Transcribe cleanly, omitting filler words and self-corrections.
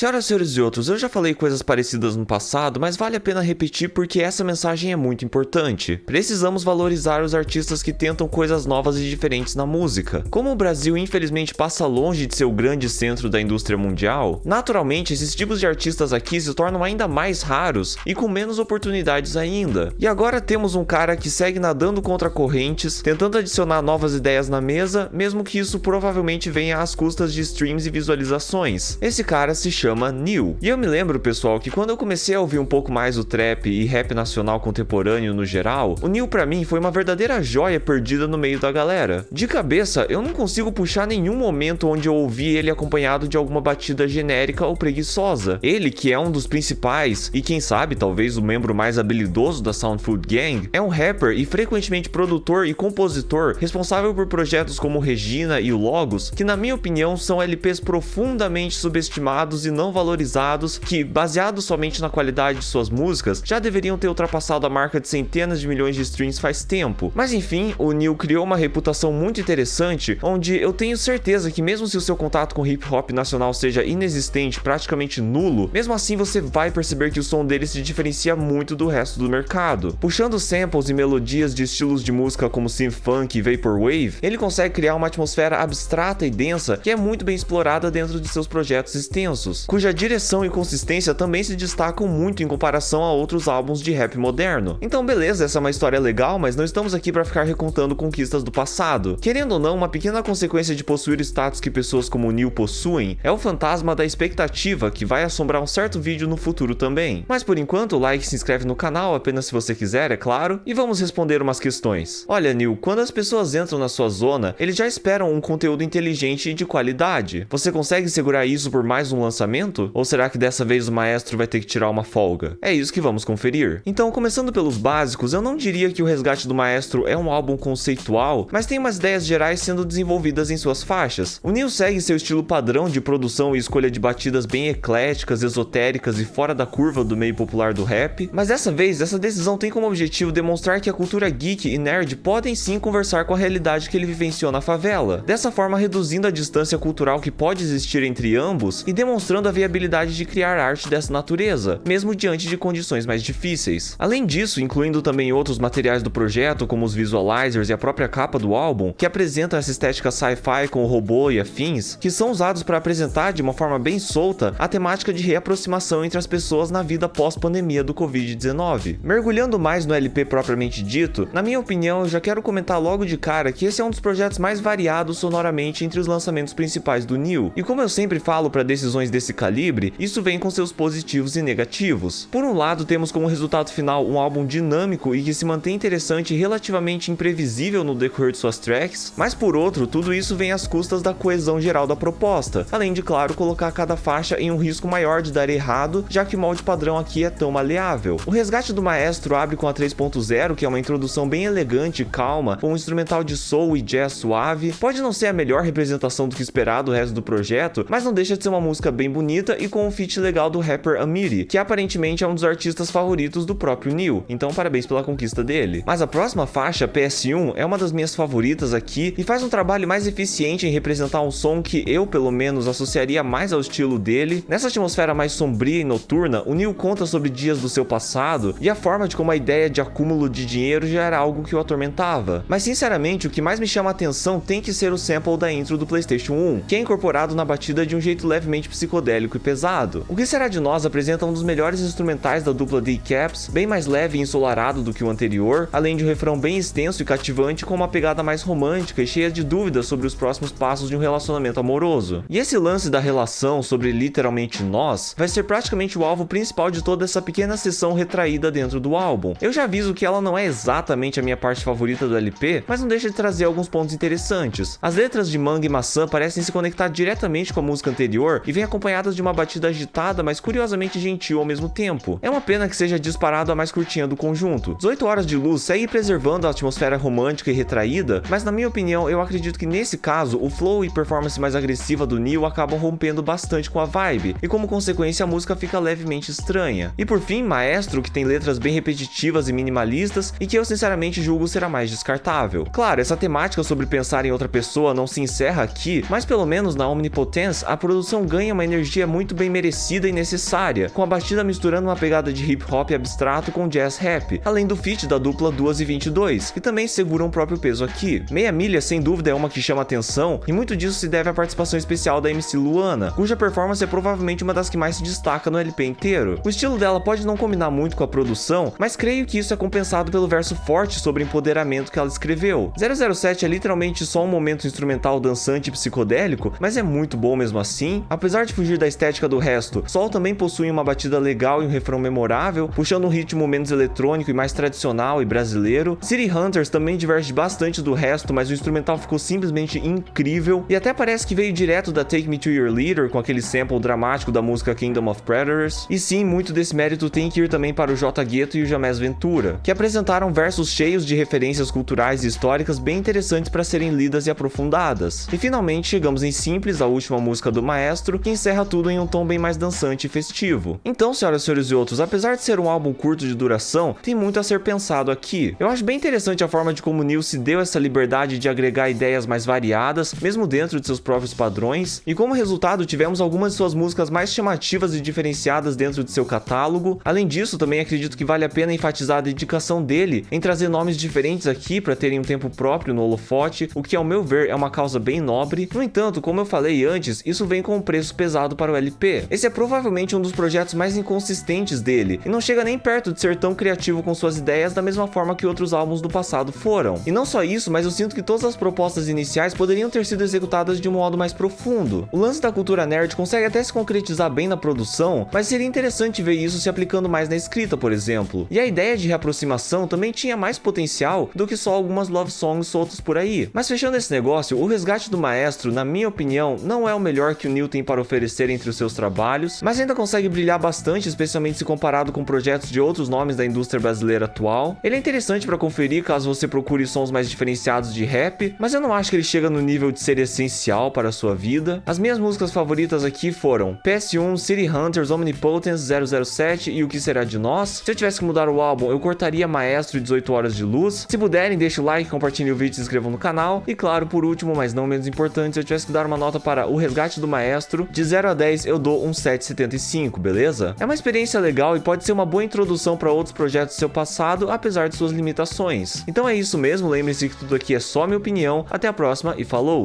Senhoras, senhores e outros, eu já falei coisas parecidas no passado, mas vale a pena repetir porque essa mensagem é muito importante. Precisamos valorizar os artistas que tentam coisas novas e diferentes na música. Como o Brasil infelizmente passa longe de ser o grande centro da indústria mundial, naturalmente esses tipos de artistas aqui se tornam ainda mais raros e com menos oportunidades ainda. E agora temos um cara que segue nadando contra correntes, tentando adicionar novas ideias na mesa, mesmo que isso provavelmente venha às custas de streams e visualizações. Esse cara se chama Neo. E eu me lembro, pessoal, que quando eu comecei a ouvir um pouco mais o trap e rap nacional contemporâneo no geral, o Neo pra mim foi uma verdadeira joia perdida no meio da galera. De cabeça, eu não consigo puxar nenhum momento onde eu ouvi ele acompanhado de alguma batida genérica ou preguiçosa. Ele, que é um dos principais e quem sabe talvez o membro mais habilidoso da Sound Food Gang, é um rapper e frequentemente produtor e compositor responsável por projetos como Regina e o Logos, que na minha opinião são LPs profundamente subestimados e não valorizados, que, baseados somente na qualidade de suas músicas, já deveriam ter ultrapassado a marca de centenas de milhões de streams faz tempo. Mas enfim, o Neo criou uma reputação muito interessante, onde eu tenho certeza que mesmo se o seu contato com hip hop nacional seja inexistente, praticamente nulo, mesmo assim você vai perceber que o som dele se diferencia muito do resto do mercado. Puxando samples e melodias de estilos de música como synth funk e vaporwave, ele consegue criar uma atmosfera abstrata e densa que é muito bem explorada dentro de seus projetos extensos, cuja direção e consistência também se destacam muito em comparação a outros álbuns de rap moderno. Então beleza, essa é uma história legal, mas não estamos aqui para ficar recontando conquistas do passado. Querendo ou não, uma pequena consequência de possuir status que pessoas como o Neo possuem é o fantasma da expectativa que vai assombrar um certo vídeo no futuro também. Mas por enquanto, like e se inscreve no canal apenas se você quiser, é claro, e vamos responder umas questões. Olha, Neo, quando as pessoas entram na sua zona, eles já esperam um conteúdo inteligente e de qualidade. Você consegue segurar isso por mais um lançamento? Ou será que dessa vez o maestro vai ter que tirar uma folga? É isso que vamos conferir. Então, começando pelos básicos, eu não diria que o Resgate do Maestro é um álbum conceitual, mas tem umas ideias gerais sendo desenvolvidas em suas faixas. O Neo segue seu estilo padrão de produção e escolha de batidas bem ecléticas, esotéricas e fora da curva do meio popular do rap, mas dessa vez, essa decisão tem como objetivo demonstrar que a cultura geek e nerd podem sim conversar com a realidade que ele vivenciou na favela, dessa forma reduzindo a distância cultural que pode existir entre ambos e demonstrando a viabilidade de criar arte dessa natureza, mesmo diante de condições mais difíceis. Além disso, incluindo também outros materiais do projeto, como os visualizers e a própria capa do álbum, que apresentam essa estética sci-fi com o robô e afins, que são usados para apresentar de uma forma bem solta a temática de reaproximação entre as pessoas na vida pós-pandemia do Covid-19. Mergulhando mais no LP propriamente dito, na minha opinião, eu já quero comentar logo de cara que esse é um dos projetos mais variados sonoramente entre os lançamentos principais do Neo, e como eu sempre falo para decisões desse calibre, isso vem com seus positivos e negativos. Por um lado, temos como resultado final um álbum dinâmico e que se mantém interessante e relativamente imprevisível no decorrer de suas tracks, mas por outro, tudo isso vem às custas da coesão geral da proposta, além de, claro, colocar cada faixa em um risco maior de dar errado, já que o molde padrão aqui é tão maleável. O Resgate do Maestro abre com a 3.0, que é uma introdução bem elegante e calma, com um instrumental de soul e jazz suave. Pode não ser a melhor representação do que esperado do resto do projeto, mas não deixa de ser uma música bem bonita e com um feat legal do rapper Amiri, que aparentemente é um dos artistas favoritos do próprio Neo, então parabéns pela conquista dele. Mas a próxima faixa, PS1, é uma das minhas favoritas aqui e faz um trabalho mais eficiente em representar um som que eu, pelo menos, associaria mais ao estilo dele. Nessa atmosfera mais sombria e noturna, o Neo conta sobre dias do seu passado e a forma de como a ideia de acúmulo de dinheiro já era algo que o atormentava. Mas sinceramente, o que mais me chama a atenção tem que ser o sample da intro do PlayStation 1, que é incorporado na batida de um jeito levemente psicodélico e pesado. O Que Será de Nós apresenta um dos melhores instrumentais da dupla The Caps, bem mais leve e ensolarado do que o anterior, além de um refrão bem extenso e cativante com uma pegada mais romântica e cheia de dúvidas sobre os próximos passos de um relacionamento amoroso. E esse lance da relação sobre literalmente nós vai ser praticamente o alvo principal de toda essa pequena sessão retraída dentro do álbum. Eu já aviso que ela não é exatamente a minha parte favorita do LP, mas não deixa de trazer alguns pontos interessantes. As letras de Manga e Maçã parecem se conectar diretamente com a música anterior e vêm acompanhadas de uma batida agitada, mas curiosamente gentil ao mesmo tempo. É uma pena que seja disparado a mais curtinha do conjunto. 18 Horas de Luz segue preservando a atmosfera romântica e retraída, mas na minha opinião, eu acredito que nesse caso, o flow e performance mais agressiva do Neo acabam rompendo bastante com a vibe, e como consequência a música fica levemente estranha. E por fim, Maestro, que tem letras bem repetitivas e minimalistas, e que eu sinceramente julgo ser a mais descartável. Claro, essa temática sobre pensar em outra pessoa não se encerra aqui, mas pelo menos na Omnipotence, a produção ganha uma energia Boost é muito bem merecida e necessária, com a batida misturando uma pegada de hip hop abstrato com jazz rap, além do feat da dupla 2 e 22, que também seguram o próprio peso aqui. Meia Milha sem dúvida é uma que chama atenção, e muito disso se deve à participação especial da MC Luana, cuja performance é provavelmente uma das que mais se destaca no LP inteiro. O estilo dela pode não combinar muito com a produção, mas creio que isso é compensado pelo verso forte sobre empoderamento que ela escreveu. 007 é literalmente só um momento instrumental dançante e psicodélico, mas é muito bom mesmo assim. Apesar de fugir da estética do resto, Sol também possui uma batida legal e um refrão memorável, puxando um ritmo menos eletrônico e mais tradicional e brasileiro. City Hunters também diverge bastante do resto, mas o instrumental ficou simplesmente incrível, e até parece que veio direto da Take Me To Your Leader, com aquele sample dramático da música Kingdom of Predators. E sim, muito desse mérito tem que ir também para o J Gueto e o Jamés Ventura, que apresentaram versos cheios de referências culturais e históricas bem interessantes para serem lidas e aprofundadas. E finalmente chegamos em Simples, a última música do maestro, que encerra tudo em um tom bem mais dançante e festivo. Então, senhoras, senhores e outros, apesar de ser um álbum curto de duração, tem muito a ser pensado aqui. Eu acho bem interessante a forma de como o Neil se deu essa liberdade de agregar ideias mais variadas, mesmo dentro de seus próprios padrões, e como resultado tivemos algumas de suas músicas mais chamativas e diferenciadas dentro de seu catálogo. Além disso, também acredito que vale a pena enfatizar a dedicação dele em trazer nomes diferentes aqui para terem um tempo próprio no holofote, o que ao meu ver é uma causa bem nobre. No entanto, como eu falei antes, isso vem com um preço pesado para o LP. Esse é provavelmente um dos projetos mais inconsistentes dele, e não chega nem perto de ser tão criativo com suas ideias da mesma forma que outros álbuns do passado foram. E não só isso, mas eu sinto que todas as propostas iniciais poderiam ter sido executadas de um modo mais profundo. O lance da cultura nerd consegue até se concretizar bem na produção, mas seria interessante ver isso se aplicando mais na escrita, por exemplo. E a ideia de reaproximação também tinha mais potencial do que só algumas love songs soltas por aí. Mas fechando esse negócio, o Resgate do Maestro, na minha opinião, não é o melhor que o Neil tem para oferecer entre os seus trabalhos, mas ainda consegue brilhar bastante, especialmente se comparado com projetos de outros nomes da indústria brasileira atual. Ele é interessante para conferir caso você procure sons mais diferenciados de rap, mas eu não acho que ele chega no nível de ser essencial para a sua vida. As minhas músicas favoritas aqui foram PS1, City Hunters, Omnipotence, 007 e O Que Será de Nós. Se eu tivesse que mudar o álbum, eu cortaria Maestro e 18 Horas de Luz. Se puderem, deixa o like, compartilhem o vídeo e se inscrevam no canal. E claro, por último, mas não menos importante, se eu tivesse que dar uma nota para O Resgate do Maestro, de 0 a 10 eu dou um 7,75, beleza? É uma experiência legal e pode ser uma boa introdução para outros projetos do seu passado, apesar de suas limitações. Então é isso mesmo, lembre-se que tudo aqui é só minha opinião. Até a próxima e falou!